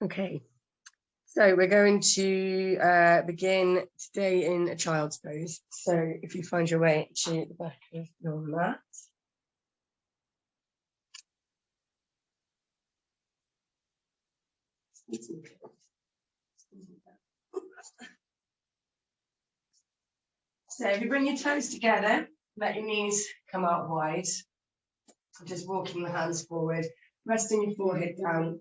Okay, so we're going to begin today in a child's pose. So if you find your way to the back of your mat. So if you bring your toes together, let your knees come out wide. Just walking the hands forward, resting your forehead down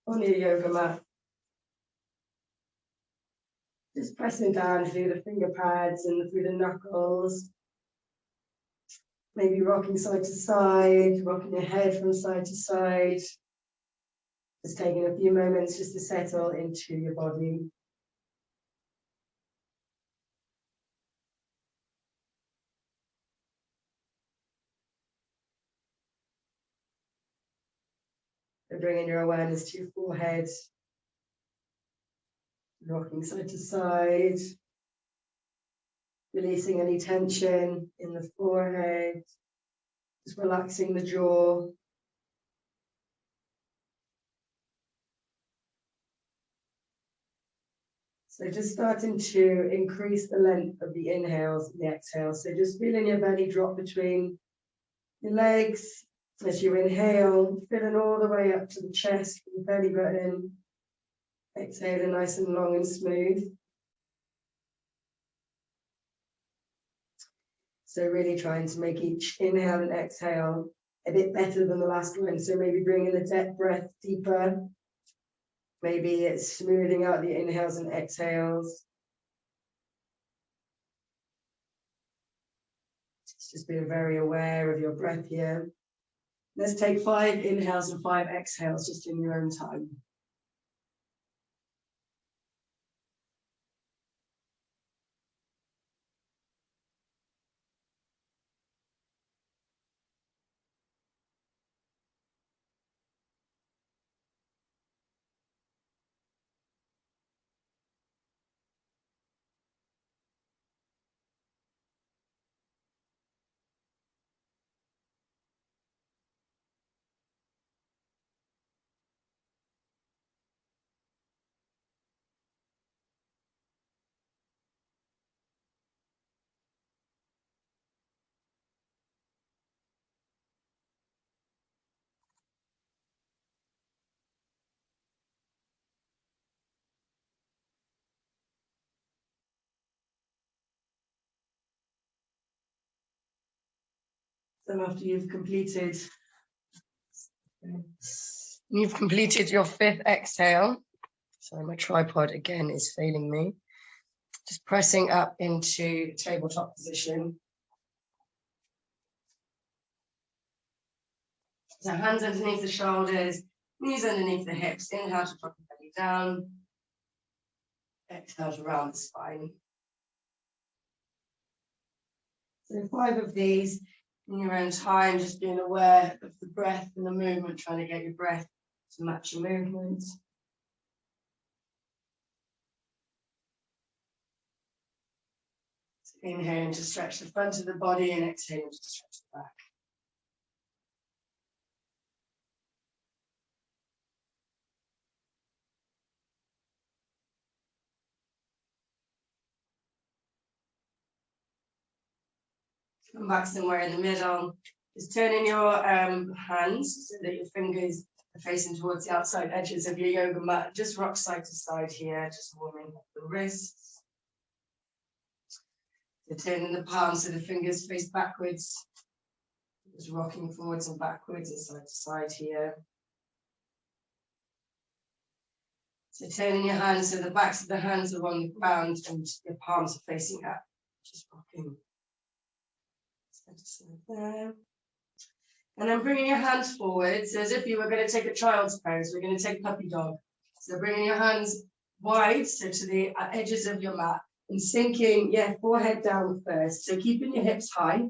on your yoga mat. Just pressing down through the finger pads and through the knuckles. Maybe rocking side to side, rocking your head from side to side. Just taking a few moments just to settle into your body. And bringing your awareness to your forehead. Rocking side to side. Releasing any tension in the forehead. Just relaxing the jaw. So just starting to increase the length of the inhales and the exhales. So just feeling your belly drop between your legs as you inhale, filling all the way up to the chest, the belly button. Exhaling nice and long and smooth. So really trying to make each inhale and exhale a bit better than the last one. So maybe bringing the depth breath deeper. Maybe it's smoothing out the inhales and exhales. Just being very aware of your breath here. Let's take 5 inhales and 5 exhales just in your own time. So after you've completed your 5th exhale, sorry, my tripod again is failing me. Just pressing up into tabletop position. So hands underneath the shoulders, knees underneath the hips. Inhale to drop the belly down. Exhale to round the spine. So 5 of these in your own time, just being aware of the breath and the movement, trying to get your breath to match your movement. So inhaling to stretch the front of the body and exhaling to stretch the back. Come back somewhere in the middle. Just turning your hands so that your fingers are facing towards the outside edges of your yoga mat. Just rock side to side here, just warming up the wrists. So turning the palms so the fingers face backwards. Just rocking forwards and backwards and side to side here. So turning your hands so the backs of the hands are on the ground and your palms are facing up. Just rocking. There. And then bringing your hands forward, so as if you were going to take a child's pose, we're going to take puppy dog. So bringing your hands wide, so to the edges of your mat, and sinking, forehead down first. So keeping your hips high,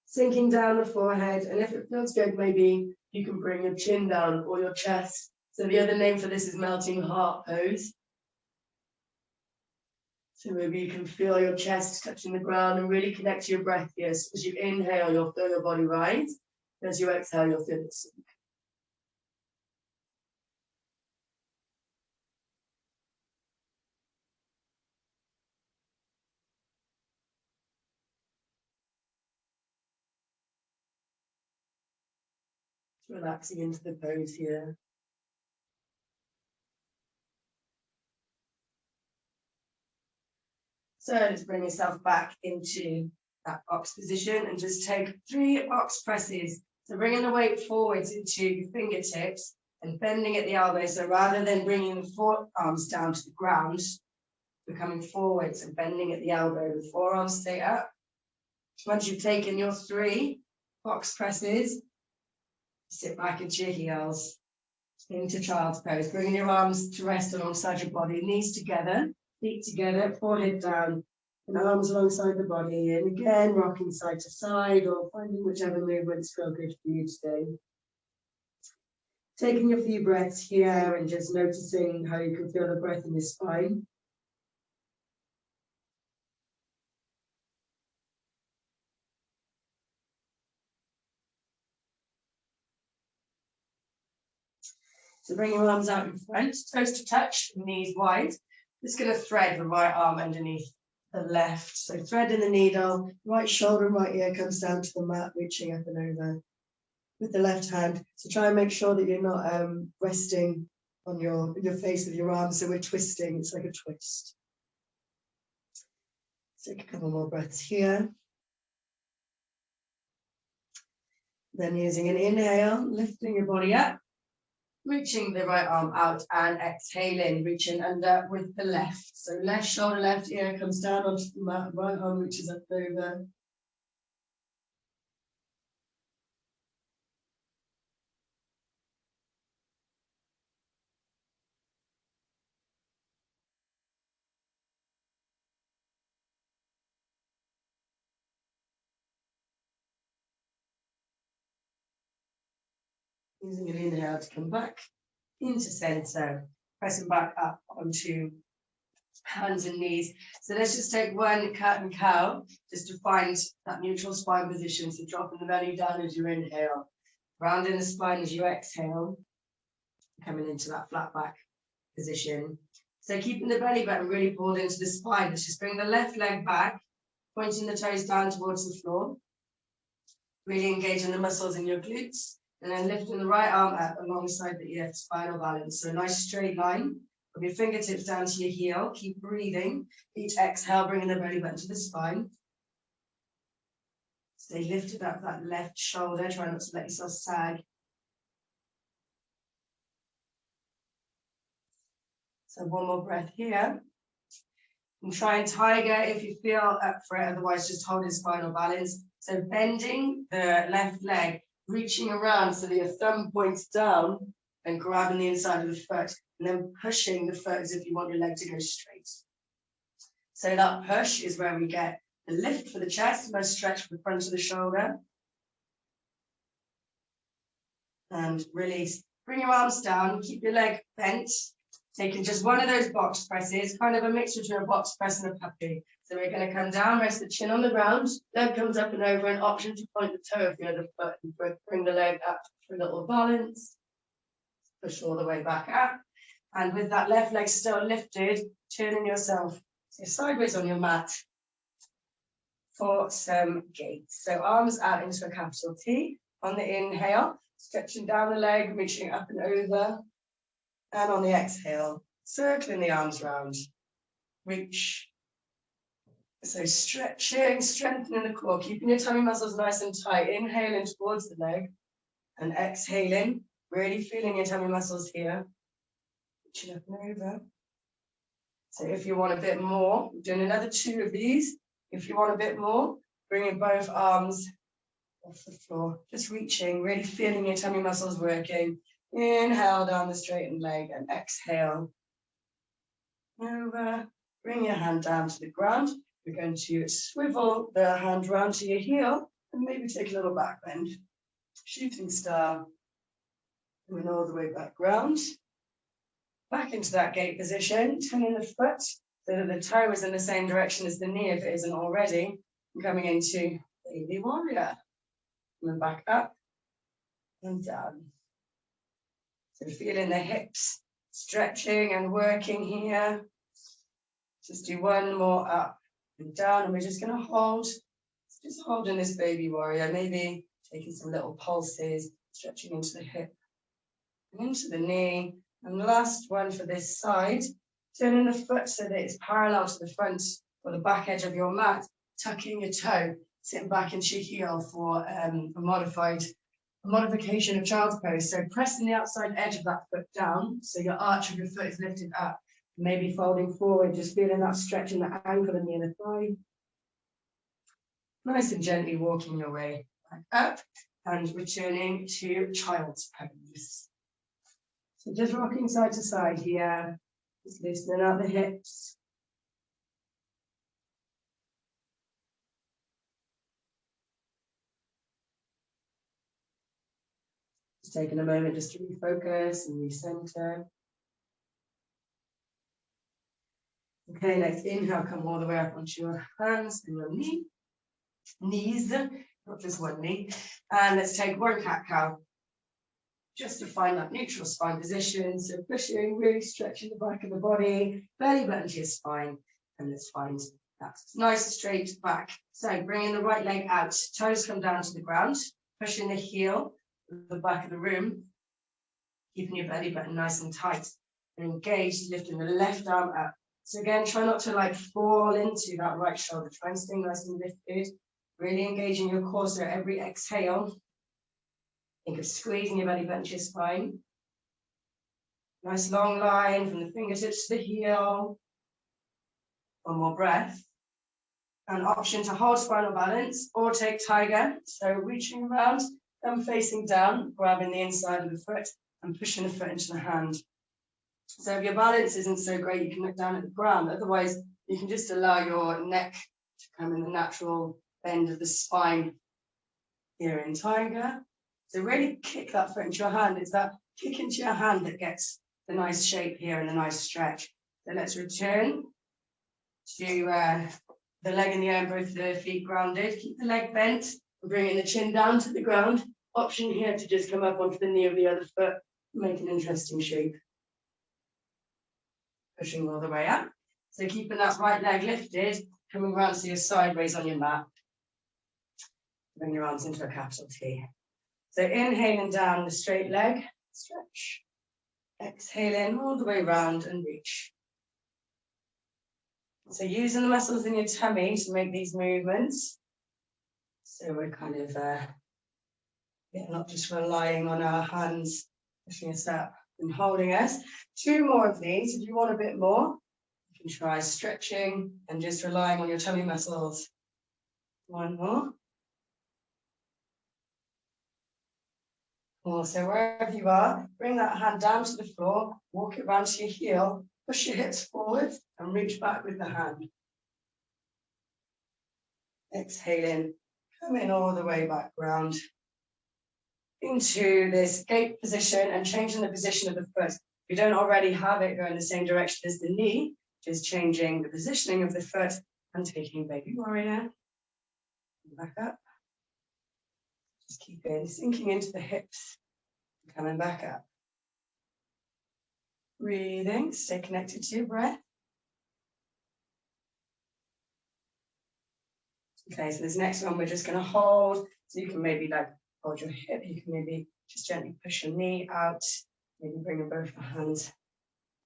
sinking down the forehead, and if it feels good, maybe you can bring your chin down or your chest. So the other name for this is melting heart pose. So maybe you can feel your chest touching the ground and really connect to your breath here. So as you inhale, you'll feel your body rise. As you exhale, you'll feel it sink. Relaxing into the pose here. So let's bring yourself back into that box position and just take 3 box presses. So bringing the weight forwards into your fingertips and bending at the elbow. So rather than bringing the forearms down to the ground, we're coming forwards and bending at the elbow. The forearms stay up. Once you've taken your 3 box presses, sit back into your heels, into child's pose. Bringing your arms to rest alongside your body, knees together, feet together, forehead down, and arms alongside the body. And again, rocking side to side or finding whichever movements feel good for you today. Taking a few breaths here and just noticing how you can feel the breath in your spine. So bring your arms out in front, toes to touch, knees wide. Just going to thread the right arm underneath the left. So threading the needle, right shoulder, right ear comes down to the mat, reaching up and over with the left hand. So try and make sure that you're not resting on your face with your arms. So we're twisting, it's like a twist. Take a couple more breaths here. Then using an inhale, lifting your body up. Reaching the right arm out and exhaling, reaching under with the left. So left shoulder, left ear comes down onto the mat, right arm reaches up over. Using an inhale to come back into center, pressing back up onto hands and knees. So let's just take one cat and cow just to find that neutral spine position. So dropping the belly down as you inhale, rounding the spine as you exhale, coming into that flat back position. So keeping the belly button really pulled into the spine. Let's just bring the left leg back, pointing the toes down towards the floor, really engaging the muscles in your glutes. And then lifting the right arm up alongside the ear for spinal balance. So a nice straight line from your fingertips down to your heel. Keep breathing. Each exhale, bringing the belly button to the spine. Stay lifted up that left shoulder. Try not to let yourself sag. So one more breath here. And try and tiger if you feel up for it. Otherwise, just holding spinal balance. So bending the left leg, reaching around so that your thumb points down and grabbing the inside of the foot and then pushing the foot as if you want your leg to go straight. So that push is where we get the lift for the chest, nice stretch for the front of the shoulder. And release. Bring your arms down, keep your leg bent. Taking just one of those box presses, kind of a mixture between a box press and a puppy. So we're going to come down, rest the chin on the ground, leg comes up and over, an option to point the toe of the other foot and bring the leg up for a little balance. Push all the way back up. And with that left leg still lifted, turning yourself sideways on your mat for some gates. So arms out into a capital T on the inhale, stretching down the leg, reaching up and over. And on the exhale, circling the arms round, reach. So stretching, strengthening the core, keeping your tummy muscles nice and tight. Inhaling towards the leg and exhaling, really feeling your tummy muscles here. Reaching up and over. So if you want a bit more, we're doing another 2 of these. If you want a bit more, bringing both arms off the floor, just reaching, really feeling your tummy muscles working. Inhale down the straightened leg and exhale. Over. Bring your hand down to the ground. We're going to swivel the hand round to your heel and maybe take a little back bend. Shooting star. Going all the way back round. Back into that gate position, turning the foot so that the toe is in the same direction as the knee if it isn't already. And coming into baby warrior. And then back up and down. So feeling the hips stretching and working here. Just do one more up and down, and we're just going to hold, just holding this baby warrior, maybe taking some little pulses, stretching into the hip, into the knee. And the last one for this side, turning the foot so that it's parallel to the front or the back edge of your mat, tucking your toe, sitting back into your heel for a modification of child's pose. So pressing the outside edge of that foot down, so your arch of your foot is lifted up, maybe folding forward, just feeling that stretch in the ankle and the inner thigh. Nice and gently walking your way back up and returning to child's pose. So just rocking side to side here, just loosening out the hips. Just taking a moment just to refocus and recenter. Okay, next inhale, come all the way up onto your hands and your knees, not just one knee. And let's take one cat-cow, just to find that neutral spine position. So pushing, really stretching the back of the body, belly button to your spine, and let's find that nice straight back. So bringing the right leg out, toes come down to the ground, pushing the heel, the back of the room, keeping your belly button nice and tight, and engaged, lifting the left arm up. So again, try not to like fall into that right shoulder. Try and stay nice and lifted, really engaging your core. So every exhale, think of squeezing your belly button to your spine. Nice long line from the fingertips to the heel. One more breath. An option to hold spinal balance or take tiger. So reaching around, thumb facing down, grabbing the inside of the foot and pushing the foot into the hand. So if your balance isn't so great, you can look down at the ground. Otherwise, you can just allow your neck to come in the natural bend of the spine here in tiger. So really kick that foot into your hand. It's that kick into your hand that gets the nice shape here and the nice stretch. So let's return to the leg in the air, both the feet grounded. Keep the leg bent, bringing the chin down to the ground. Option here to just come up onto the knee of the other foot, make an interesting shape. Pushing all the way up. So keeping that right leg lifted, coming around so you're sideways on your mat. Bring your arms into a capital T. So inhaling down the straight leg, stretch. Exhaling all the way round and reach. So using the muscles in your tummy to make these movements. So we're kind of not just relying on our hands, pushing us up and holding us. Two more of these. If you want a bit more, you can try stretching and just relying on your tummy muscles. One more. So wherever you are, bring that hand down to the floor, walk it round to your heel, push your hips forward and reach back with the hand. Exhaling, coming all the way back round into this gate position and changing the position of the foot. If you don't already have it going the same direction as the knee, just changing the positioning of the foot and taking baby warrior. Back up. Just keep it sinking into the hips, coming back up. Breathing, stay connected to your breath. Okay, so this next one we're just going to hold. So you can maybe like hold your hip, you can maybe just gently push your knee out, maybe bring both your hands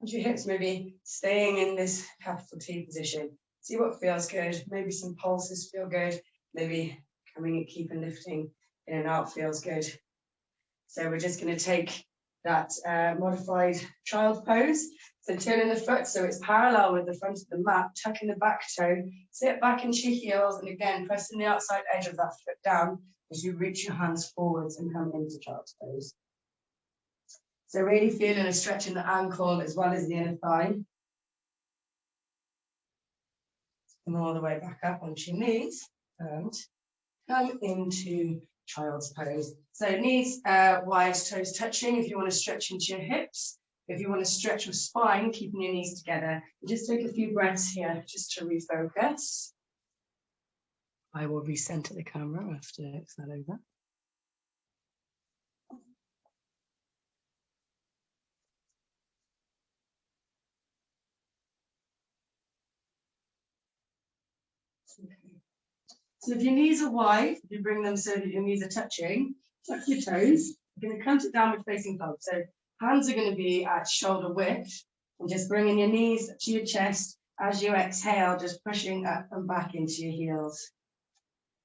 onto your hips, maybe staying in this capital T position. See what feels good, maybe some pulses feel good, maybe coming and keep and lifting in and out feels good. So we're just going to take that modified child pose. So turning the foot so it's parallel with the front of the mat, tucking the back toe, sit back into your heels, and again pressing the outside edge of that foot down as you reach your hands forwards and come into child's pose. So really feeling a stretch in the ankle as well as the inner thigh. Come all the way back up onto your knees and come into child's pose. So knees wide, toes touching if you want to stretch into your hips. If you want to stretch your spine, keeping your knees together. Just take a few breaths here just to refocus. I will recenter the camera after it's that over. Okay. So if your knees are wide, you bring them so that your knees are touching, tuck your toes, We're going to come to downward facing dog. So hands are going to be at shoulder width, and just bringing your knees to your chest as you exhale, just pushing up and back into your heels.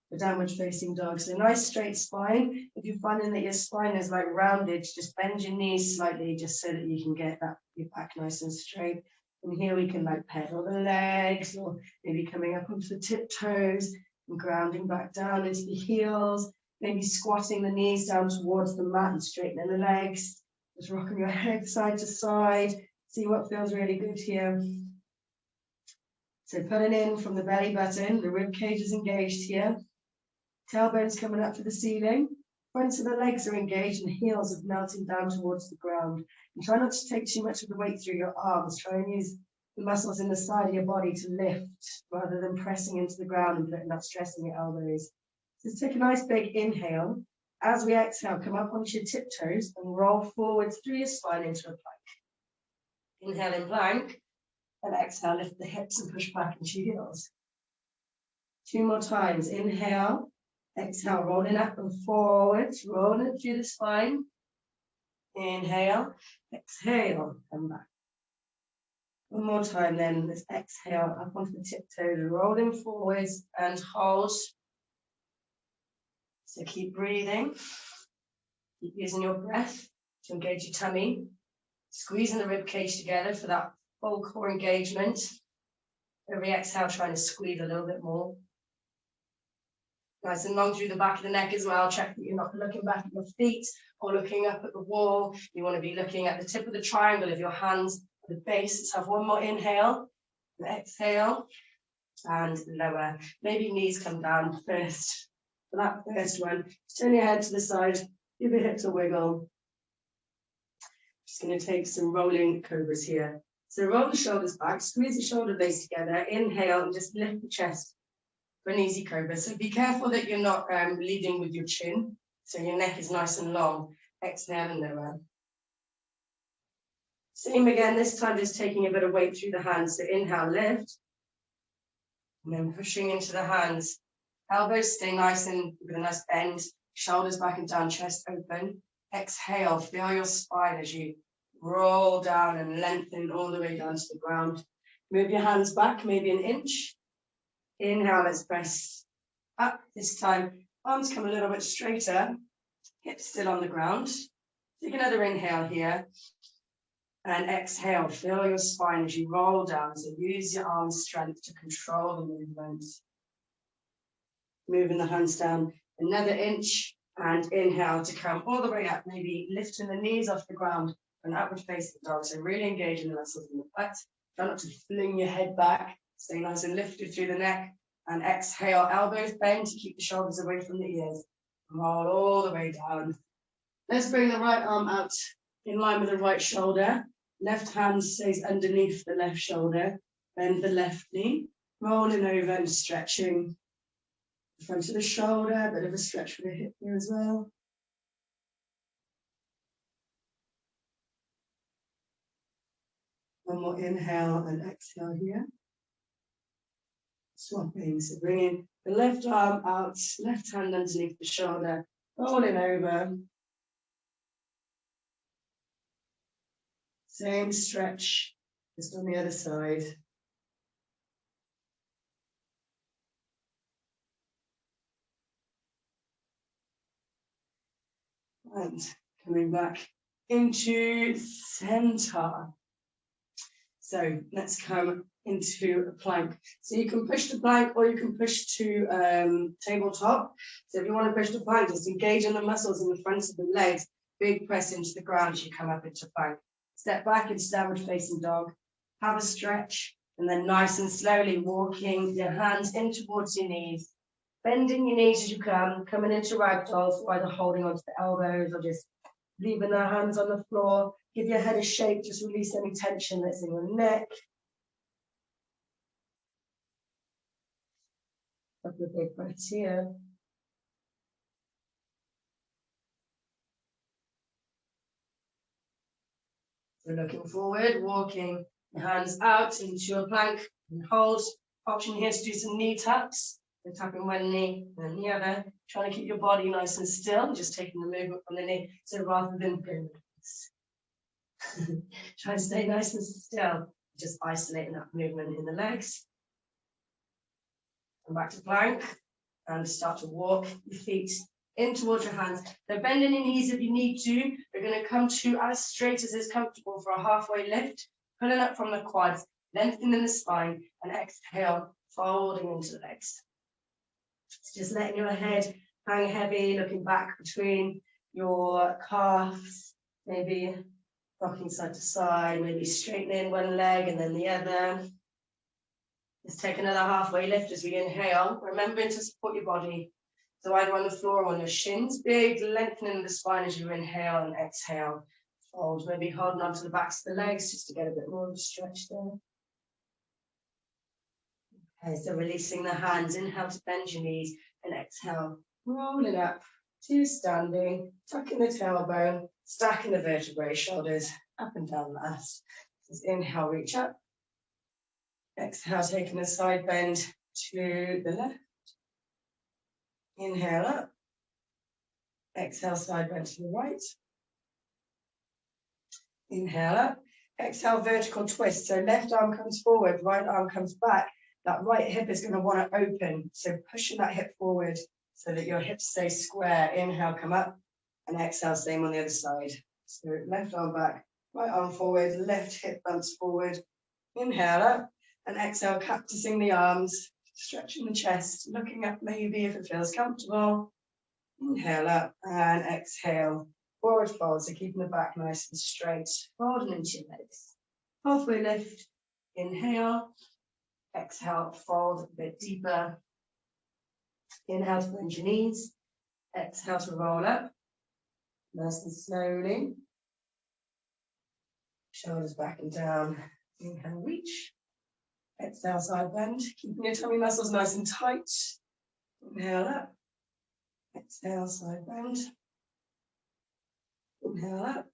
The downward facing dog. So nice straight spine. If you're finding that your spine is like rounded, just bend your knees slightly just so that you can get that your back nice and straight. And here we can like pedal the legs, or maybe coming up onto the tiptoes and grounding back down into the heels. Maybe squatting the knees down towards the mat and straightening the legs. Just rocking your head side to side. See what feels really good here. So pulling in from the belly button, the rib cage is engaged here. Tailbone's coming up to the ceiling. Fronts of the legs are engaged and heels are melting down towards the ground. And try not to take too much of the weight through your arms. Try and use the muscles in the side of your body to lift rather than pressing into the ground and putting that stress in your elbows. So take a nice big inhale. As we exhale, come up onto your tiptoes and roll forwards through your spine into a plank. Inhale in plank, and exhale, lift the hips and push back into your heels. 2 more times. Inhale, exhale, rolling up and forwards, rolling it through the spine. Inhale, exhale, come back. 1 more time then. Let's exhale up onto the tiptoes, rolling forwards and hold. So keep breathing. Keep using your breath to engage your tummy. Squeezing the rib cage together for that full core engagement. Every exhale, trying to squeeze a little bit more. Nice and long through the back of the neck as well. Check that you're not looking back at your feet or looking up at the wall. You want to be looking at the tip of the triangle of your hands at the base. Let's have 1 more inhale and exhale and lower. Maybe knees come down first. For that first one, turn your head to the side, give your hips a wiggle. Just going to take some rolling cobras here. So roll the shoulders back, squeeze the shoulder blades together, inhale and just lift the chest for an easy cobra. So be careful that you're not leading with your chin, so your neck is nice and long. Exhale and lower. Same again, this time just taking a bit of weight through the hands. So inhale, lift, and then pushing into the hands. Elbows stay nice and with a nice bend, shoulders back and down, chest open. Exhale, feel your spine as you roll down and lengthen all the way down to the ground. Move your hands back, maybe 1 inch. Inhale, let's press up. This time, arms come a little bit straighter, hips still on the ground. Take another inhale here. And exhale, feel your spine as you roll down. So use your arm strength to control the movement. Moving the hands down another inch. And inhale to come all the way up, maybe lifting the knees off the ground for an upward facing dog. So really engaging the muscles in the butt. Try not to fling your head back. Stay nice and lifted through the neck. And exhale, elbows bend to keep the shoulders away from the ears. Roll all the way down. Let's bring the right arm out in line with the right shoulder. Left hand stays underneath the left shoulder. Bend the left knee. Rolling over and stretching. The front of the shoulder, a bit of a stretch for the hip here as well. One more inhale and exhale here. Swapping, so bringing the left arm out, left hand underneath the shoulder, rolling over. Same stretch, just on the other side. And coming back into center. So let's come into a plank. So you can push to plank or you can push to tabletop. So if you want to push to plank, just engage in the muscles in the front of the legs. Big press into the ground as you come up into plank. Step back into downward facing dog. Have a stretch. And then nice and slowly walking your hands in towards your knees. Bending your knees as you come, coming into ragdolls, either holding onto the elbows or just leaving the hands on the floor. Give your head a shake, just release any tension that's in your neck. Couple of big breaths here. So looking forward, walking your hands out into a plank and hold. Option here to do some knee taps. So tapping one knee and the other, trying to keep your body nice and still, just taking the movement from the knee. So rather than going try and stay nice and still, just isolating that movement in the legs. And back to plank and start to walk your feet in towards your hands. So bending your knees if you need to. We're going to come to as straight as is comfortable for a halfway lift, pulling up from the quads, lengthening the spine, and exhale, folding into the legs. So just letting your head hang heavy, looking back between your calves, maybe rocking side to side, maybe straightening one leg and then the other. Let's take another halfway lift as we inhale, remembering to support your body. So either on the floor or on your shins, big lengthening the spine as you inhale and exhale. Fold, maybe holding onto the backs of the legs just to get a bit more of a stretch there. Okay, so releasing the hands, inhale to bend your knees and exhale, rolling up to standing, tucking the tailbone, stacking the vertebrae, shoulders up and down last. Just inhale, reach up. Exhale, taking a side bend to the left. Inhale up. Exhale, side bend to the right. Inhale up. Exhale, vertical twist. So left arm comes forward, right arm comes back. That right hip is going to want to open. So pushing that hip forward so that your hips stay square. Inhale, come up. And exhale, same on the other side. So left arm back, right arm forward, left hip bumps forward. Inhale up. And exhale, cactusing the arms, stretching the chest, looking up maybe if it feels comfortable. Inhale up and exhale, forward fold. So keeping the back nice and straight, folding into your legs. Halfway lift, inhale, exhale, fold a bit deeper. Inhale to bend your knees, exhale to roll up, nice and slowly. Shoulders back and down, inhale, reach. Exhale, side bend, keeping your tummy muscles nice and tight. Inhale up. Exhale, side bend. Inhale up.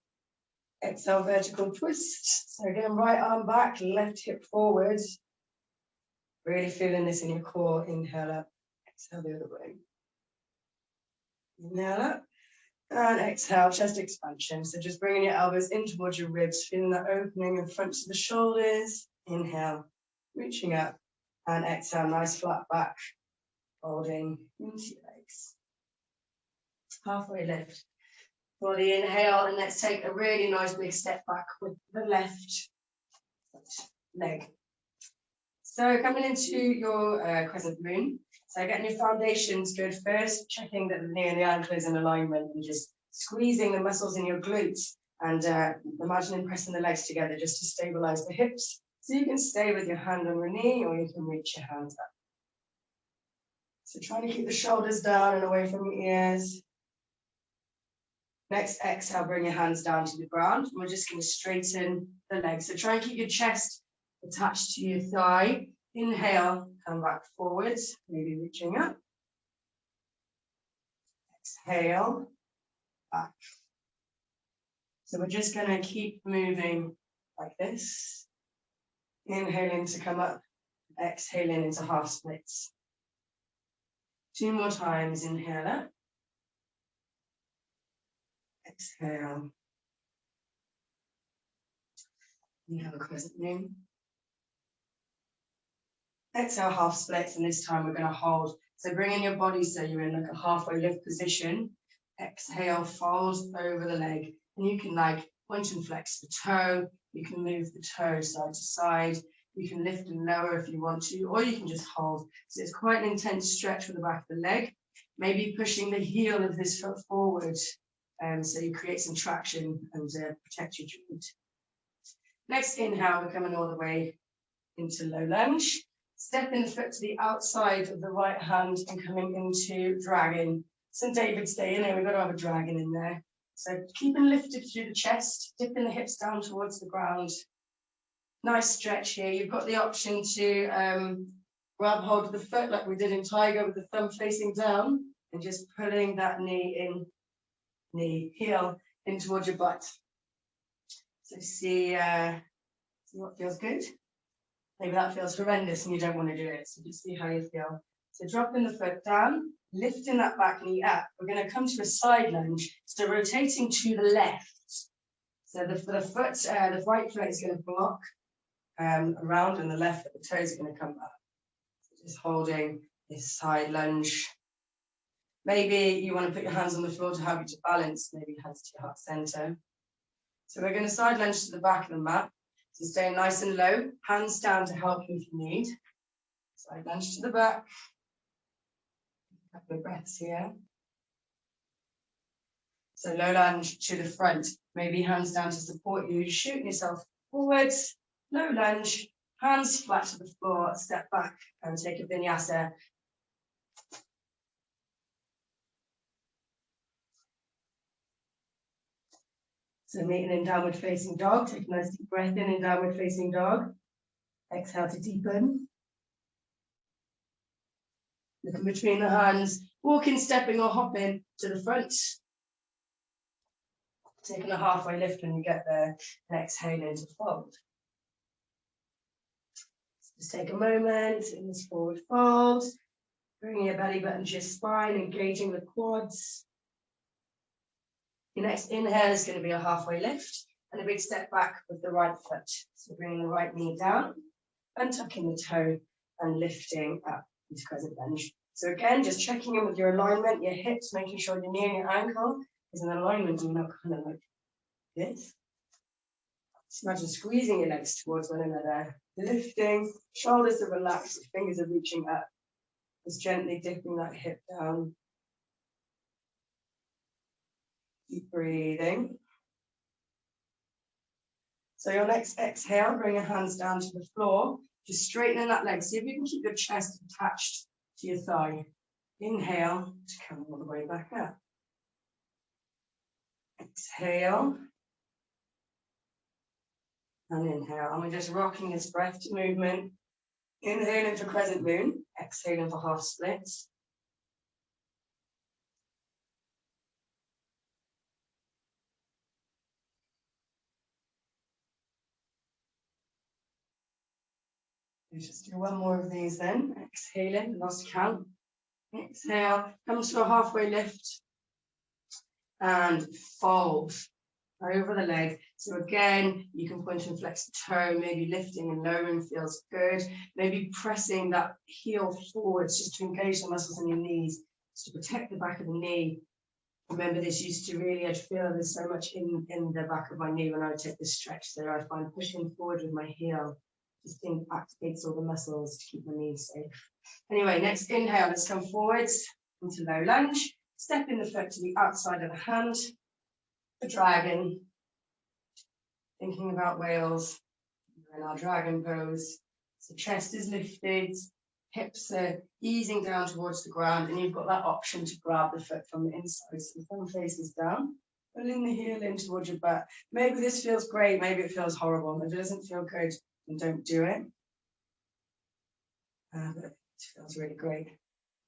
Exhale, vertical twist. So again, right arm back, left hip forward. Really feeling this in your core. Inhale up. Exhale the other way. Inhale up. And exhale, chest expansion. So just bringing your elbows in towards your ribs, feeling that opening in front of the shoulders. Inhale. Reaching up and exhale, nice flat back, folding into your legs. Halfway lift. For the inhale, and let's take a really nice big step back with the left leg. So coming into your Crescent Moon. So getting your foundations good first, checking that the knee and the ankle is in alignment and just squeezing the muscles in your glutes and imagining pressing the legs together just to stabilize the hips. So you can stay with your hand on your knee or you can reach your hands up. So trying to keep the shoulders down and away from your ears. Next exhale, bring your hands down to the ground. We're just going to straighten the legs. So try and keep your chest attached to your thigh. Inhale, come back forwards, maybe reaching up. Exhale, back. So we're just going to keep moving like this. Inhaling to come up, exhaling into half splits. 2 more times, inhale up. Exhale. You have a crescent moon. Exhale, half splits, and this time we're going to hold. So bring in your body so you're in like a halfway lift position. Exhale, fold over the leg. And you can like point and flex the toe. You can move the toe side to side. You can lift and lower if you want to, or you can just hold. So it's quite an intense stretch with the back of the leg. Maybe pushing the heel of this foot forward so you create some traction and protect your joint. Next inhale, we're coming all the way into low lunge. Stepping the foot to the outside of the right hand and coming into dragon. St. David's Day, you know, we've got to have a dragon in there. So keeping lifted through the chest, dipping the hips down towards the ground. Nice stretch here. You've got the option to grab hold of the foot like we did in Tiger with the thumb facing down and just pulling that heel in towards your butt. So see what feels good. Maybe that feels horrendous and you don't want to do it. So just see how you feel. So dropping the foot down, lifting that back knee up. We're going to come to a side lunge. So rotating to the left. So the foot, the right foot is going to block around, and the left foot, the toes are going to come up. So just holding this side lunge. Maybe you want to put your hands on the floor to help you to balance, maybe hands to your heart center. So we're going to side lunge to the back of the mat. So stay nice and low, hands down to help you if you need. Side lunge to the back. A couple of breaths here. So low lunge to the front, maybe hands down to support you, shooting yourself forwards, low lunge, hands flat to the floor, step back and take a vinyasa. So meeting in downward facing dog, take a nice deep breath in downward facing dog. Exhale to deepen. Looking between the hands, walking, stepping or hopping to the front. Taking a halfway lift when you get there, and exhaling to fold. Just take a moment in this forward fold, bringing your belly button to your spine, engaging the quads. Your next inhale is going to be a halfway lift and a big step back with the right foot. So bringing the right knee down, untucking the toe and lifting up into Crescent Lunge. So again, just checking in with your alignment, your hips, making sure your knee and your ankle is in alignment, and not kind of like this. Just imagine squeezing your legs towards one another, lifting, shoulders are relaxed, fingers are reaching up. Just gently dipping that hip down. Keep breathing. So your next exhale, bring your hands down to the floor, just straightening that leg. See if you can keep your chest attached to your thigh. Inhale to come all the way back up. Exhale. And inhale. And we're just rocking this breath to movement. Inhaling for Crescent Moon, exhaling for half splits. Let's just do one more of these then. Exhaling, lost count. Exhale, come to a halfway lift and fold over the leg. So again, you can point and flex the toe, maybe lifting and lowering feels good. Maybe pressing that heel forwards just to engage the muscles in your knees, just to protect the back of the knee. Remember, this used to really, I'd feel there's so much in the back of my knee when I would take this stretch there. I find pushing forward with my heel just activates all the muscles to keep my knees safe. Anyway, next inhale, let's come forwards into low lunge. Stepping the foot to the outside of the hand. The dragon. Thinking about whales. We're in our dragon pose. So chest is lifted. Hips are easing down towards the ground, and you've got that option to grab the foot from the inside. So the thumb faces down, pulling the heel in towards your butt. Maybe this feels great, maybe it feels horrible. If it doesn't feel good, then don't do it. But it feels really great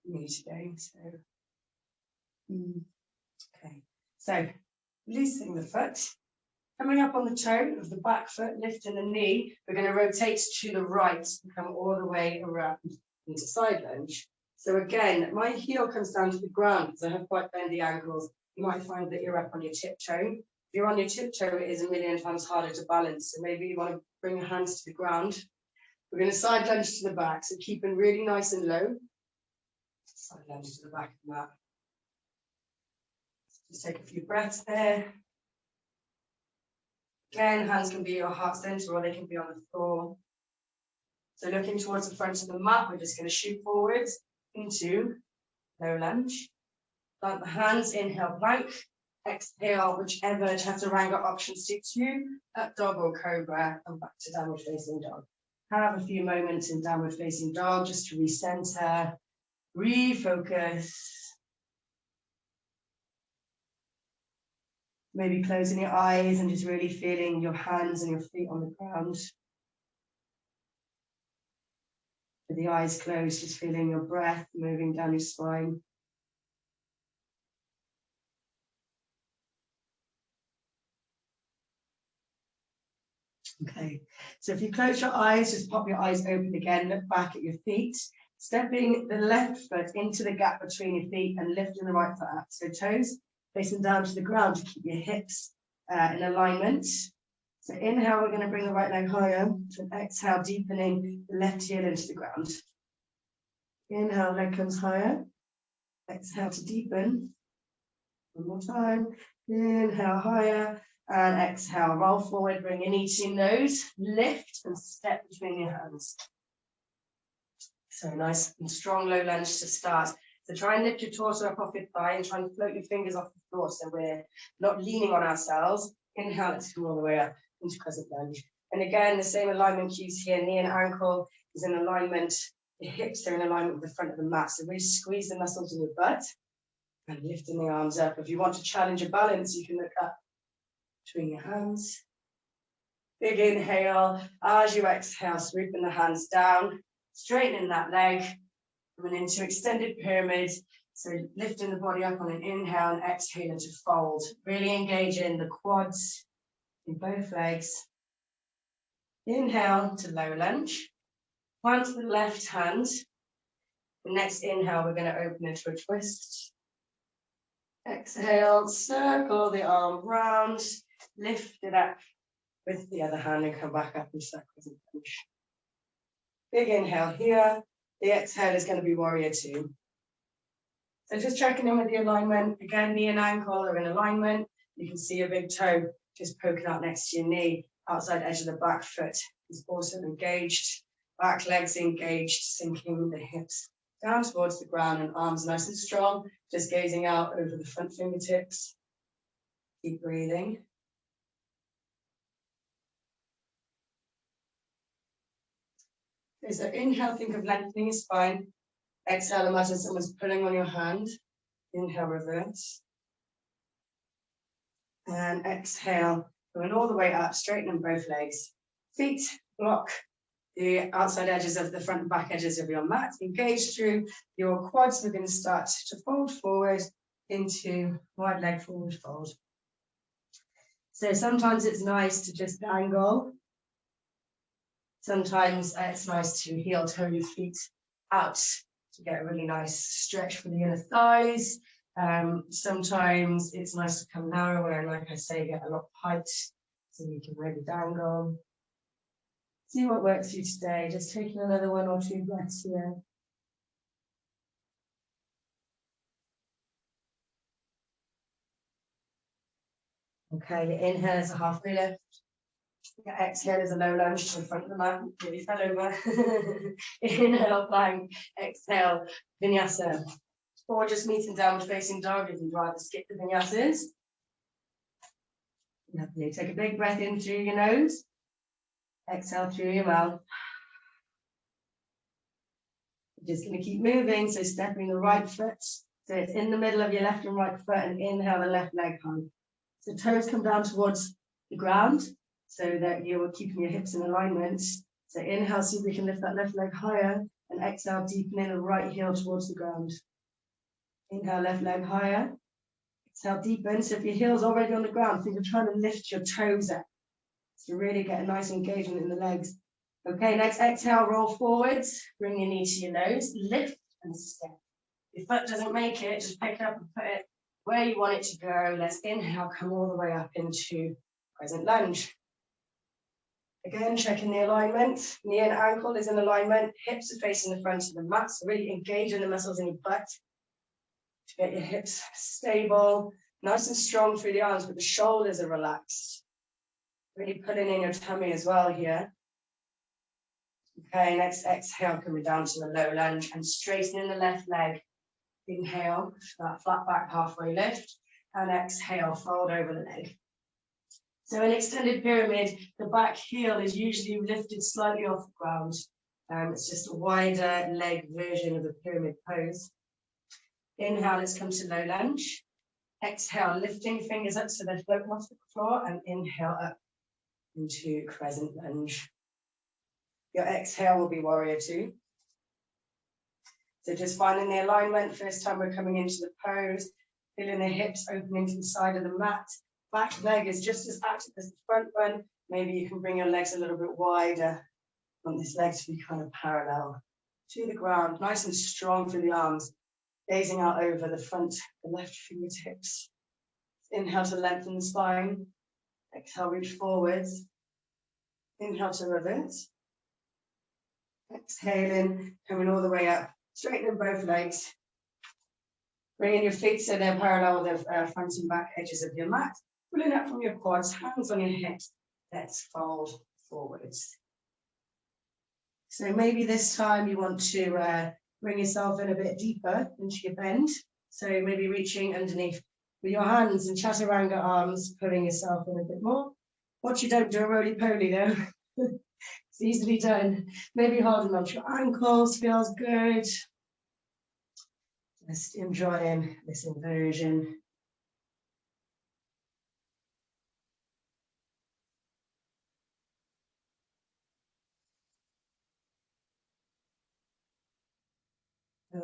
for me today. So, okay. So, releasing the foot. Coming up on the toe of the back foot, lifting the knee, we're going to rotate to the right and come all the way around into side lunge. So again, my heel comes down to the ground because I have quite bendy ankles. You might find that you're up on your tiptoe. If you're on your tiptoe, it is a million times harder to balance. So maybe you want to bring your hands to the ground. We're going to side lunge to the back. So keeping really nice and low. Side lunge to the back of the mat. Just take a few breaths there. Again, hands can be your heart center or they can be on the floor. So looking towards the front of the mat, we're just going to shoot forwards into low lunge. Plant the hands, inhale plank, exhale whichever chaturanga option suits you, up dog or cobra, and back to downward facing dog. Have a few moments in downward facing dog just to recenter, refocus. Maybe closing your eyes and just really feeling your hands and your feet on the ground. With the eyes closed, just feeling your breath moving down your spine. Okay, so if you close your eyes, just pop your eyes open again, look back at your feet. Stepping the left foot into the gap between your feet and lifting the right foot up. So toes facing down to the ground to keep your hips in alignment. So inhale, we're going to bring the right leg higher. And exhale, deepening the left heel into the ground. Inhale, leg comes higher. Exhale to deepen. One more time. Inhale, higher. And exhale, roll forward, bring your knee to your nose. Lift and step between your hands. So nice and strong low lunge to start. So try and lift your torso up off your thigh and try and float your fingers off the floor so we're not leaning on ourselves. Inhale, let's come all the way up into Crescent Lunge. And again, the same alignment cues here. Knee and ankle is in alignment. The hips are in alignment with the front of the mat. So really squeeze the muscles in your butt and lifting the arms up. If you want to challenge your balance, you can look up between your hands. Big inhale. As you exhale, swooping the hands down, straightening that leg, coming into extended pyramid. So lifting the body up on an inhale and exhale to fold. Really engaging the quads in both legs. Inhale to low lunge. Plant the left hand. The next inhale, we're going to open into a twist. Exhale, circle the arm round. Lift it up with the other hand and come back up into that Crescent Lunge. Big inhale here. The exhale is going to be warrior two. So just checking in with the alignment. Again, knee and ankle are in alignment. You can see your big toe just poking out next to your knee. Outside edge of the back foot is also engaged. Back legs engaged, sinking the hips down towards the ground and arms nice and strong. Just gazing out over the front fingertips. Keep breathing. Okay, so inhale, think of lengthening your spine. Exhale, imagine someone's pulling on your hand. Inhale, reverse. And exhale, going all the way up, straightening both legs. Feet block the outside edges of the front and back edges of your mat. Engage through your quads. We're going to start to fold forward into wide leg forward fold. So sometimes it's nice to just dangle. Sometimes it's nice to heel toe your feet out to get a really nice stretch for the inner thighs. Sometimes it's nice to come narrower and, like I say, get a lot of height so you can really dangle. See what works for you today. Just taking another 1 or 2 breaths here. Okay, your inhale is a halfway lift. Your exhale is a low lunge to the front of the mat. Nearly fell over. Inhale, plank. Exhale, Vinyasa. Or just meeting downward facing dog if you'd rather skip the Vinyasas. Lovely. Take a big breath in through your nose. Exhale through your mouth. You're just going to keep moving. So stepping the right foot. So it's in the middle of your left and right foot, and inhale the left leg high. So toes come down towards the ground so that you're keeping your hips in alignment. So inhale, see if we can lift that left leg higher, and exhale, deepening the right heel towards the ground. Inhale, left leg higher. Exhale, deepen. So if your heel's already on the ground, think of trying to lift your toes up. So really get a nice engagement in the legs. Okay, next exhale, roll forwards. Bring your knee to your nose. Lift and step. If foot doesn't make it, just pick it up and put it where you want it to go. Let's inhale, come all the way up into Crescent Lunge. Again, checking the alignment. Knee and ankle is in alignment. Hips are facing the front of the mat. So really engaging the muscles in your butt to get your hips stable, nice and strong through the arms, but the shoulders are relaxed. Really pulling in your tummy as well here. Okay, next exhale, coming down to the low lunge and straightening the left leg. Inhale, that flat back halfway lift, and exhale, fold over the leg. So in extended pyramid, the back heel is usually lifted slightly off the ground. It's just a wider leg version of the pyramid pose. Inhale, let's come to low lunge. Exhale, lifting fingers up so they're floating off the floor, and inhale up into Crescent Lunge. Your exhale will be warrior two. So just finding the alignment. First time we're coming into the pose, feeling the hips opening to the side of the mat. Back leg is just as active as the front one. Maybe you can bring your legs a little bit wider. Want this leg to be kind of parallel to the ground, nice and strong through the arms, gazing out over the front, the left fingertips. Inhale to lengthen the spine. Exhale, reach forwards. Inhale to reverse. Exhaling, coming all the way up. Straightening both legs. Bringing your feet so they're parallel with the front and back edges of your mat. Pulling up from your quads, hands on your hips. Let's fold forwards. So maybe this time you want to bring yourself in a bit deeper into your bend. So maybe reaching underneath with your hands and chaturanga arms, pulling yourself in a bit more. Watch you don't do a roly-poly though. It's easily done. Maybe holding onto your ankles feels good. Just enjoying this inversion.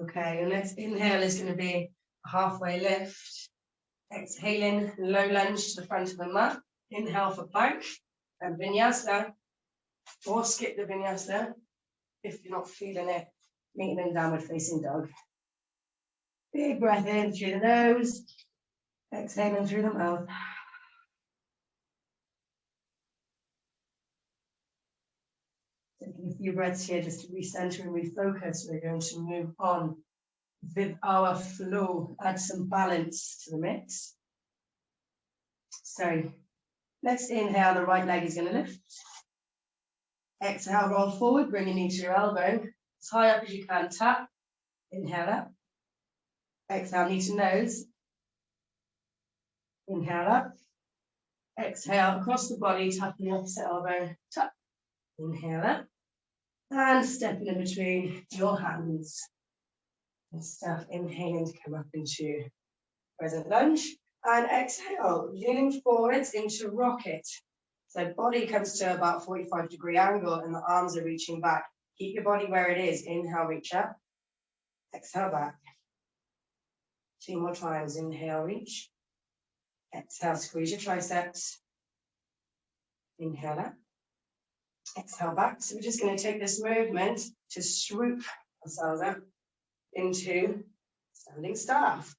Okay, your next inhale is going to be a halfway lift. Exhaling, low lunge to the front of the mat. Inhale for plank and vinyasa, or skip the vinyasa if you're not feeling it, meeting in downward facing dog. Big breath in through the nose, exhaling through the mouth. Taking a few breaths here just to recenter and refocus. We're going to move on with our flow, add some balance to the mix. So let's inhale, the right leg is going to lift. Exhale, roll forward, bring your knee to your elbow, as high up as you can, tap. Inhale up. Exhale, knee to nose. Inhale up. Exhale, across the body, tap the opposite elbow, tap. Inhale up. And stepping in between your hands. And start inhaling to come up into Crescent Lunge. And exhale, leaning forwards into rocket. So body comes to about 45-degree angle and the arms are reaching back. Keep your body where it is. Inhale, reach up. Exhale, back. 2 more times. Inhale, reach. Exhale, squeeze your triceps. Inhale up. Exhale, back. So we're just going to take this movement to swoop ourselves up into standing staff.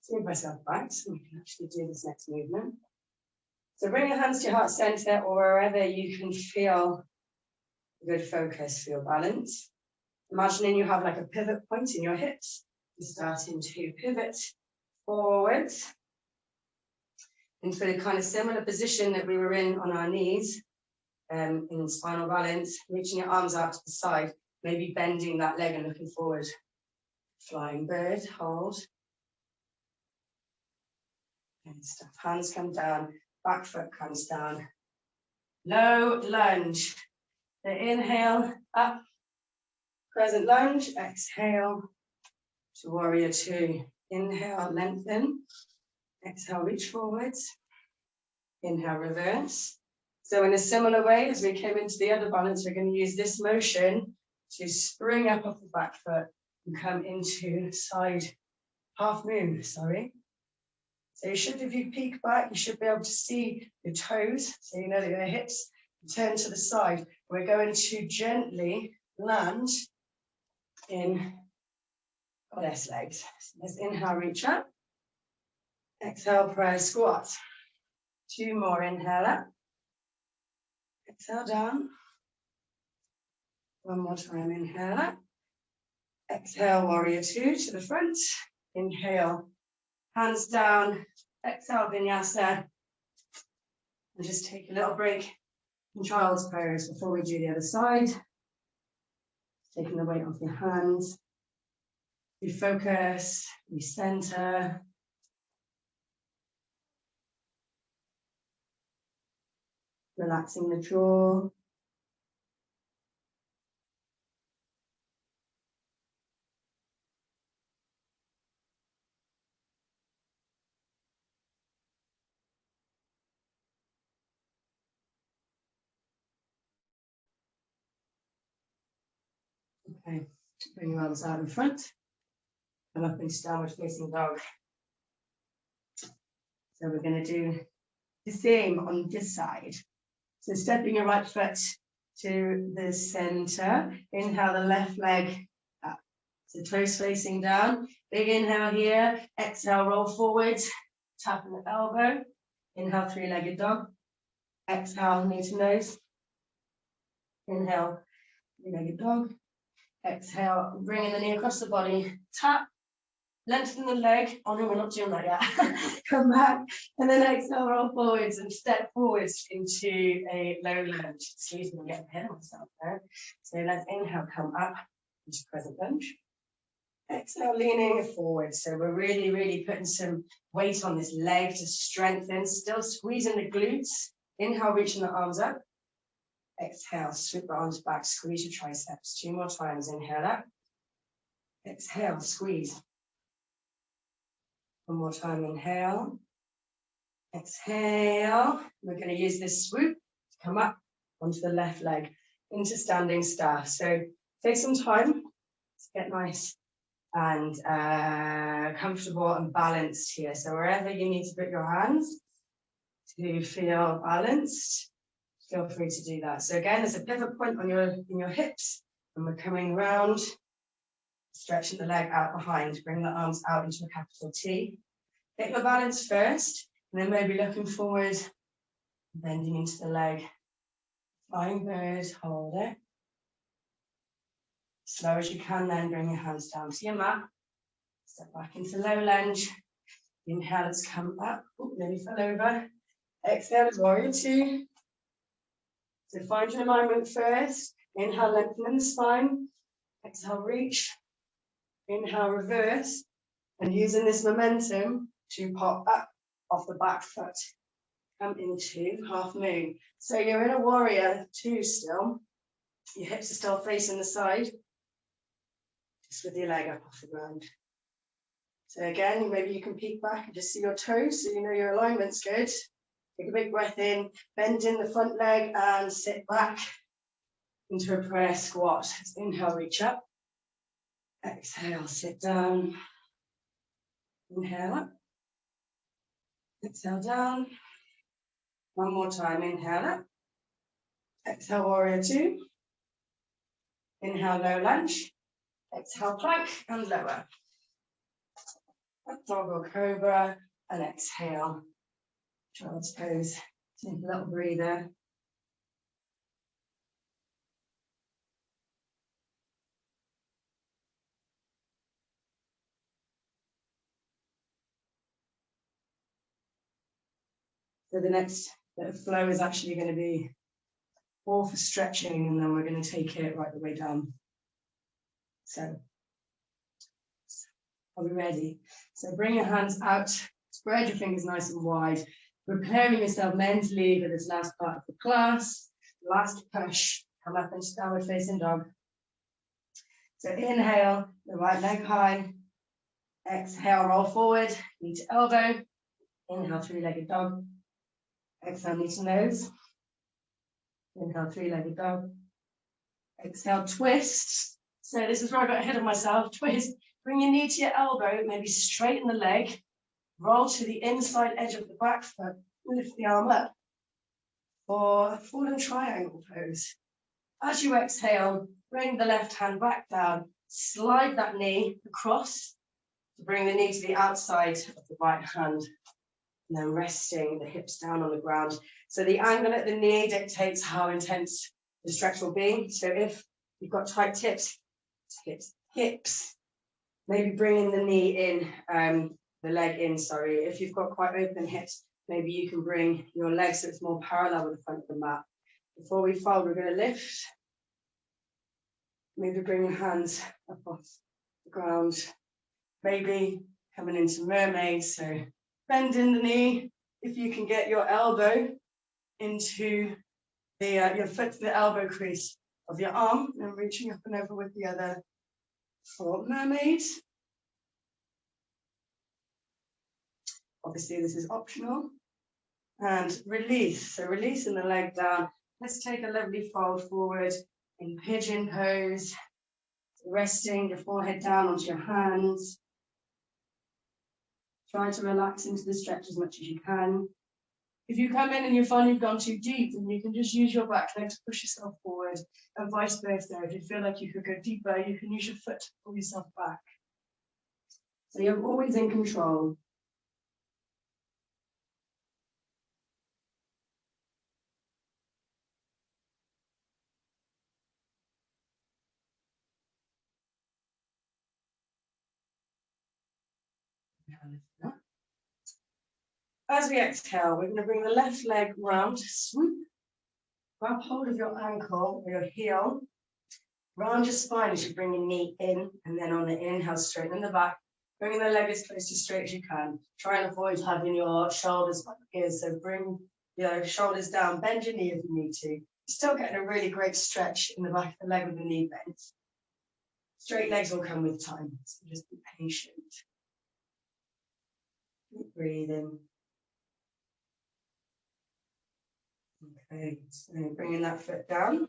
So move myself back so we can actually do this next movement. So bring your hands to your heart center or wherever you can feel good focus, feel balance. Imagining you have like a pivot point in your hips. You're starting to pivot forwards into a kind of similar position that we were in on our knees in spinal balance, reaching your arms out to the side, maybe bending that leg and looking forward. Flying bird, hold. And stuff. Hands come down, back foot comes down. Low lunge. So inhale, up. Crescent lunge, exhale to warrior 2. Inhale, lengthen. Exhale, reach forwards. Inhale, reverse. So in a similar way as we came into the other balance, we're going to use this motion to spring up off the back foot and come into side half moon, sorry. So you should, if you peek back, you should be able to see your toes, so you know that your hips turn to the side. We're going to gently land in goddess legs. So let's inhale, reach up. Exhale, prayer squat. 2 more, inhale up. Exhale down. 1 more time, inhale up. Exhale, warrior 2 to the front. Inhale, hands down. Exhale, vinyasa. And just take a little break in child's pose before we do the other side. Taking the weight off your hands. Refocus, recenter. Relaxing the jaw. Okay, bring your arms out in front. Come up into downward facing dog. So we're going to do the same on this side. So stepping your right foot to the center. Inhale the left leg So toes facing down. Big inhale here. Exhale, roll forward. Tapping the elbow. Inhale, three-legged dog. Exhale, knee to nose. Inhale, three-legged dog. Exhale, bringing the knee across the body. Tap. Lengthen the leg. Oh no, we're not doing that yet. Come back. And then exhale, roll forwards and step forwards into a low lunge. Excuse me, I'm getting ahead of myself there. So let's inhale, come up into Crescent Lunge. Exhale, leaning forward. So we're really, really putting some weight on this leg to strengthen. Still squeezing the glutes. Inhale, reaching the arms up. Exhale, sweep the arms back. Squeeze your triceps. 2 more times. Inhale up. Exhale, squeeze. 1 more time, inhale. Exhale. We're going to use this swoop to come up onto the left leg into standing staff. So take some time to get nice and comfortable and balanced here. So wherever you need to put your hands to feel balanced, feel free to do that. So again, there's a pivot point on in your hips, and we're coming round, stretching the leg out behind, bring the arms out into a capital T. Get your balance first, and then maybe looking forward, bending into the leg. Flying bird, hold it. Slow as you can, then bring your hands down to your mat. Step back into low lunge. Inhale, let's come up. Ooh, nearly fell over. Exhale is warrior 2. So find your alignment first. Inhale, lengthen the spine. Exhale, reach. Inhale, reverse. And using this momentum to pop up off the back foot. Come into half moon. So you're in a warrior 2 still. Your hips are still facing the side. Just with your leg up off the ground. So again, maybe you can peek back and just see your toes so you know your alignment's good. Take a big breath in, bend in the front leg and sit back into a prayer squat. Inhale, reach up. Exhale, sit down. Inhale up. Exhale down. 1 more time, inhale up. Exhale, warrior 2. Inhale, low lunge. Exhale, plank and lower. Up dog or cobra and exhale. Child's pose. Take a little breather. So the next bit of flow is actually going to be all for stretching, and then we're going to take it right the way down. So, are we ready? So bring your hands out, spread your fingers nice and wide, preparing yourself mentally for this last part of the class. Last push, come up into downward facing dog. So inhale, the right leg high. Exhale, roll forward, knee to elbow. Inhale, three-legged dog. Exhale, knee to nose. Inhale, three-legged dog. Exhale, twist. So this is where I got ahead of myself. Twist. Bring your knee to your elbow, maybe straighten the leg. Roll to the inside edge of the back foot. Lift the arm up for a fallen triangle pose. As you exhale, bring the left hand back down. Slide that knee across to bring the knee to the outside of the right hand. And then resting the hips down on the ground. So the angle at the knee dictates how intense the stretch will be. So if you've got tight hips, maybe bringing the knee in, the leg in, sorry. If you've got quite open hips, maybe you can bring your legs so it's more parallel with the front of the mat. Before we fold, we're going to lift. Maybe bring your hands up off the ground. Maybe coming into mermaid, so bending the knee. If you can get your elbow into your foot to the elbow crease of your arm, and reaching up and over with the other for mermaid. Obviously, this is optional. And release. So releasing the leg down. Let's take a lovely fold forward in pigeon pose. Resting your forehead down onto your hands. Try to relax into the stretch as much as you can. If you come in and you find you've gone too deep, then you can just use your back leg to push yourself forward, and vice versa. If you feel like you could go deeper, you can use your foot to pull yourself back. So you're always in control. As we exhale, we're going to bring the left leg round, swoop, grab hold of your ankle or your heel, round your spine as you bring your knee in, and then on the inhale, straighten the back, bringing the leg as close to straight as you can. Try and avoid having your shoulders back here, so bring your shoulders down, bend your knee if you need to. You're still getting a really great stretch in the back of the leg with the knee bent. Straight legs will come with time, so just be patient. Keep breathing. Okay, so bringing that foot down,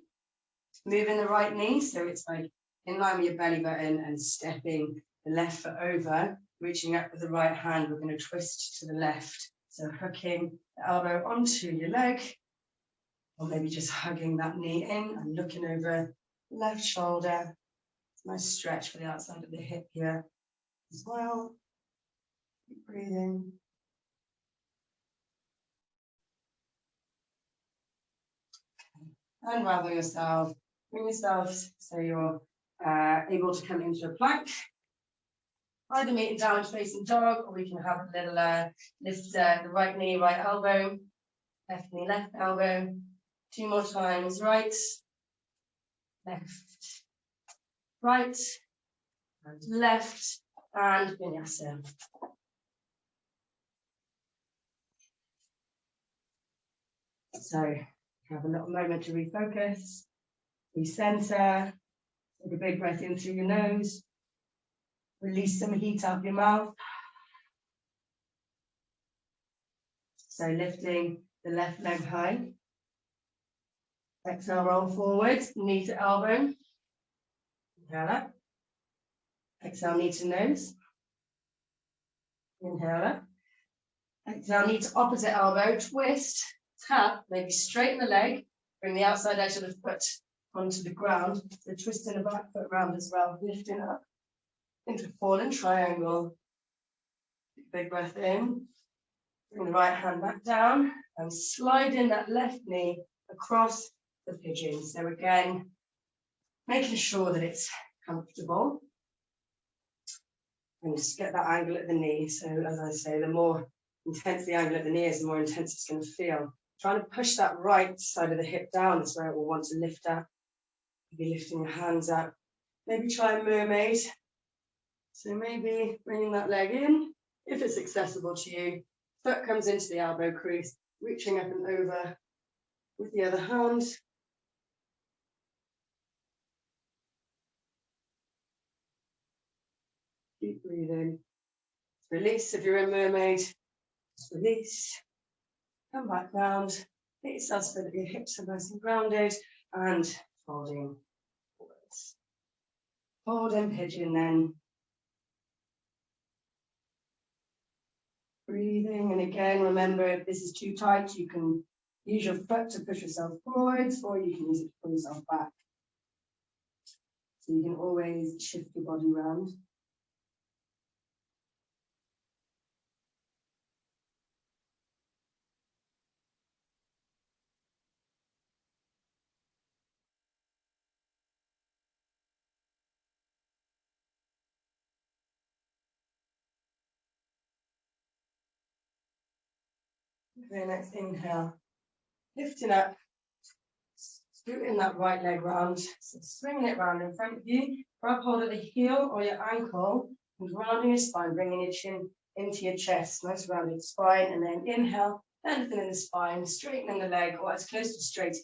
moving the right knee so it's like in line with your belly button and stepping the left foot over, reaching up with the right hand. We're going to twist to the left, so hooking the elbow onto your leg, or maybe just hugging that knee in and looking over the left shoulder. Nice stretch for the outside of the hip here as well. Keep breathing. Unravel yourself, bring yourself so you're able to come into a plank. Either meet in downward facing dog, or we can have a little lift the right knee, right elbow, left knee, left elbow. 2 more times, right, left, right, and left, and Vinyasa. So have a little moment to refocus, recenter, take a big breath in through your nose, release some heat out of your mouth. So lifting the left leg high. Exhale, roll forward, knee to elbow. Inhale up. Exhale, knee to nose. Inhale up. Exhale, knee to opposite elbow, twist, tap, maybe straighten the leg, bring the outside edge of the foot onto the ground. So twisting the back foot round as well, lifting up into fallen triangle. Big breath in. Bring the right hand back down and slide in that left knee across the pigeon. So again, making sure that it's comfortable. And just get that angle at the knee. So as I say, the more intense the angle at the knee is, the more intense it's going to feel. Trying to push that right side of the hip down is where it will want to lift up. Maybe lifting your hands up. Maybe try a mermaid. So maybe bringing that leg in, if it's accessible to you. Foot comes into the elbow crease, reaching up and over with the other hand. Keep breathing. Release if you're in mermaid. Just release. Come back round. Get yourself so that your hips are nice and grounded, and folding forwards. Folding pigeon then. Breathing, and again, remember, if this is too tight, you can use your foot to push yourself forwards, or you can use it to pull yourself back. So you can always shift your body around. Okay, next inhale. Lifting up, scooting that right leg round, so swinging it round in front of you. Grab hold of the heel or your ankle and rounding your spine, bringing your chin into your chest. Nice rounded spine, and then inhale, lengthening the spine, straightening the leg, or as close to straight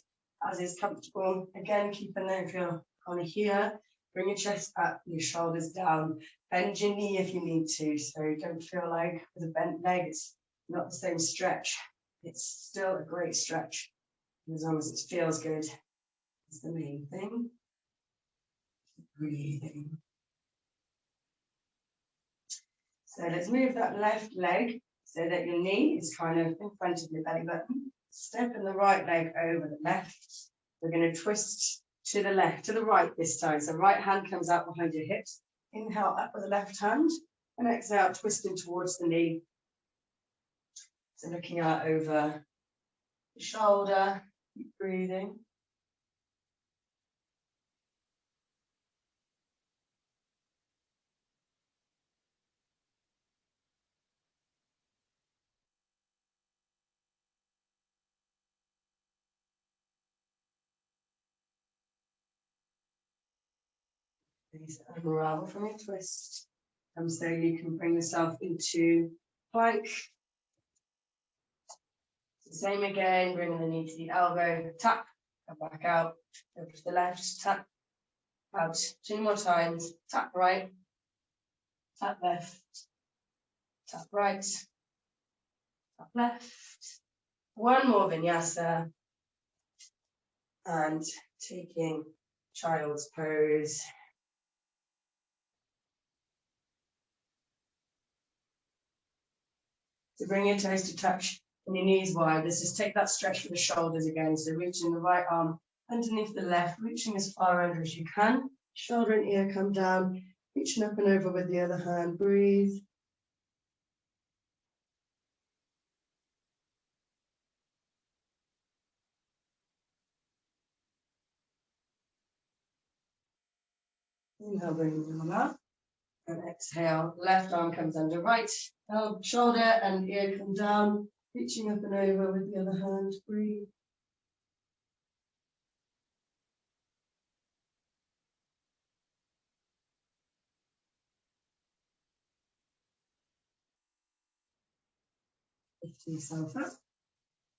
as is comfortable. Again, keeping there if you're on here. Bring your chest up, your shoulders down. Bend your knee if you need to, so don't feel like with a bent leg it's not the same stretch. It's still a great stretch. As long as it feels good, is the main thing. Breathing. So let's move that left leg so that your knee is kind of in front of your belly button. Step in the right leg over the left. We're going to twist to the left, to the right this time. So right hand comes out behind your hips. Inhale up with the left hand and exhale, twisting towards the knee. So looking out over the shoulder, keep breathing. Please unravel from your twist. So you can bring yourself into plank. Same again, bringing the knee to the elbow, tap, come back out, over to the left, tap, out. 2 more times, tap right, tap left, tap right, tap left. 1 more vinyasa, and taking child's pose. So bring your toes to touch and your knees wide. Let's just take that stretch for the shoulders again. So reaching the right arm underneath the left, reaching as far under as you can. Shoulder and ear come down, reaching up and over with the other hand. Breathe. Inhale, bring them up. And exhale, left arm comes under right. Shoulder and ear come down, reaching up and over with the other hand. Breathe. Lift yourself up,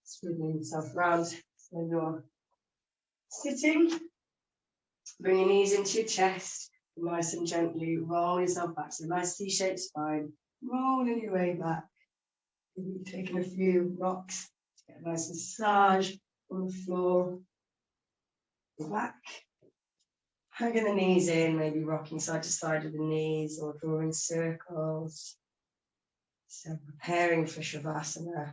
swiveling yourself around. So you're sitting, bring your knees into your chest, nice and gently roll yourself back. So nice C-shaped spine, rolling your way back. Maybe taking a few rocks to get a nice massage on the floor. Back. Hugging the knees in, maybe rocking side to side with the knees or drawing circles. So preparing for Shavasana.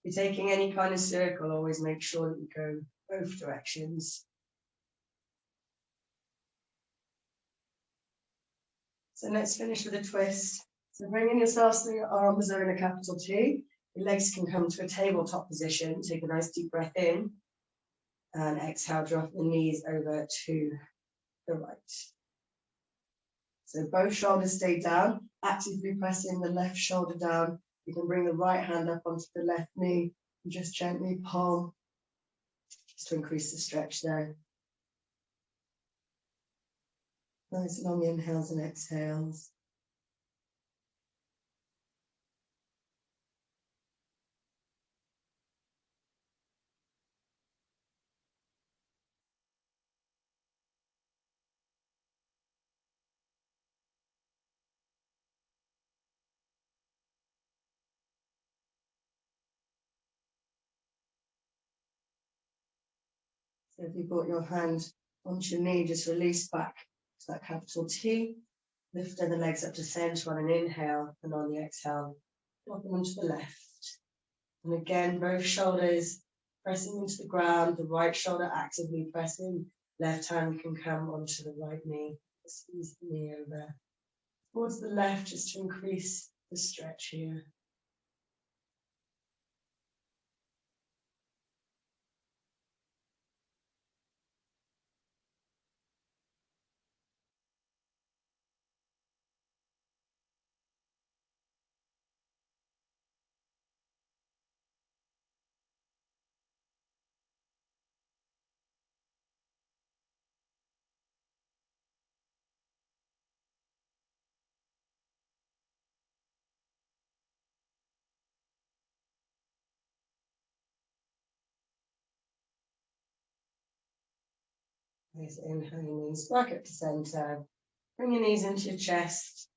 If you're taking any kind of circle, always make sure that you go both directions. So let's finish with a twist. So bringing yourselves through, your arms are in a capital T. Your legs can come to a tabletop position. Take a nice deep breath in. And exhale, drop the knees over to the right. So both shoulders stay down, actively pressing the left shoulder down. You can bring the right hand up onto the left knee and just gently palm, just to increase the stretch there. Nice long inhales and exhales. So if you brought your hand onto your knee, just release back to that capital T. Lift the legs up to center on an inhale, and on the exhale, drop them onto the left. And again, both shoulders pressing into the ground, the right shoulder actively pressing, left hand can come onto the right knee. Squeeze the knee over towards the left just to increase the stretch here. Nice, inhale your knees back up to center. Bring your knees into your chest.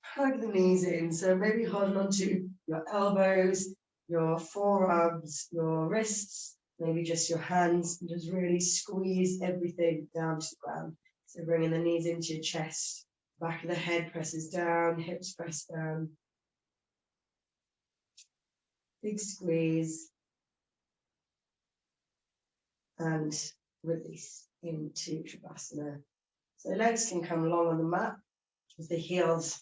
Hug the knees in. So maybe hold on to your elbows, your forearms, your wrists, maybe just your hands, and just really squeeze everything down to the ground. So bringing the knees into your chest. Back of the head presses down, hips press down. Big squeeze. And release into Shavasana. So legs can come long on the mat with the heels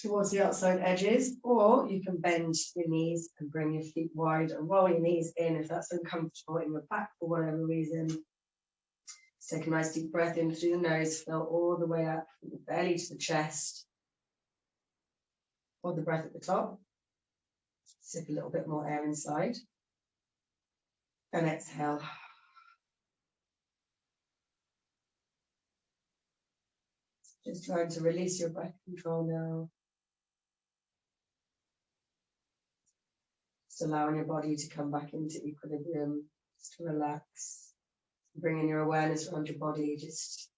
towards the outside edges, or you can bend your knees and bring your feet wide and roll your knees in if that's uncomfortable in your back for whatever reason. Let's take a nice deep breath in through the nose, fill all the way up from the belly to the chest. Hold the breath at the top. Sip a little bit more air inside. And exhale. Just trying to release your breath control now. Just allowing your body to come back into equilibrium, just to relax. Bringing your awareness around your body, just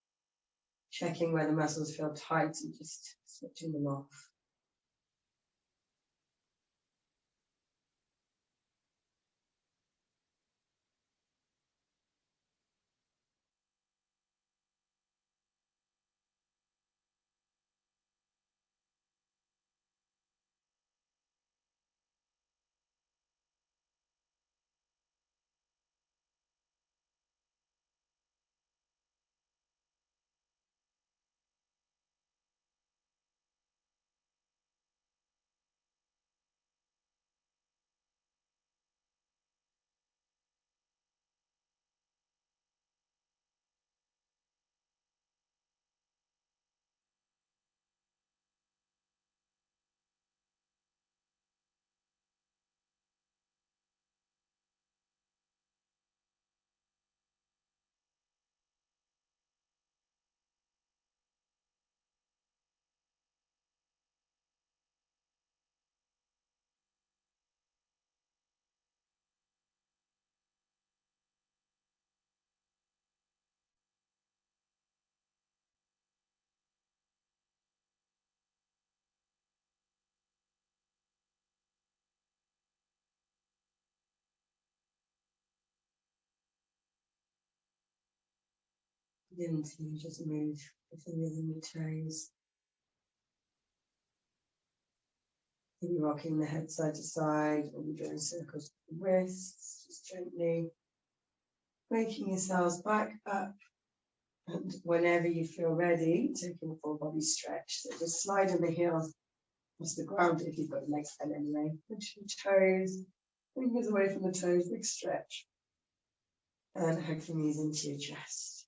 checking where the muscles feel tight and just switching them off. Begin to just move the fingers and your toes. Maybe rocking the head side to side, or drawing circles with the wrists, just gently waking yourselves back up. And whenever you feel ready, taking a full body stretch. So just sliding the heels across the ground if you've got your legs bent anyway. Push your toes, fingers away from the toes, big stretch. And hug the knees into your chest.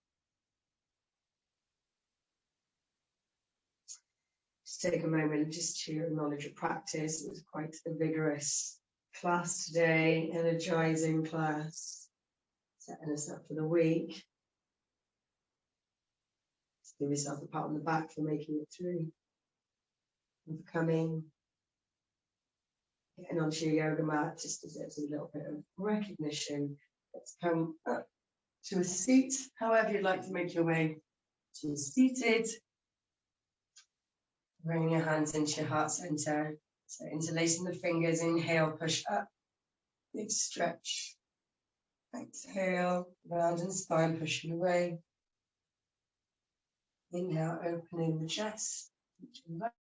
Just take a moment just to acknowledge your practice. It was quite a vigorous class today, energizing class. Setting us up for the week. Just give yourself a pat on the back for making it through. Overcoming. Getting onto your yoga mat just deserves a little bit of recognition. Let's come up to a seat, however you'd like to make your way to seated. Bringing your hands into your heart center. So interlacing the fingers, inhale, push up, big stretch. Exhale, round and spine, pushing away. Inhale, opening the chest, reaching back.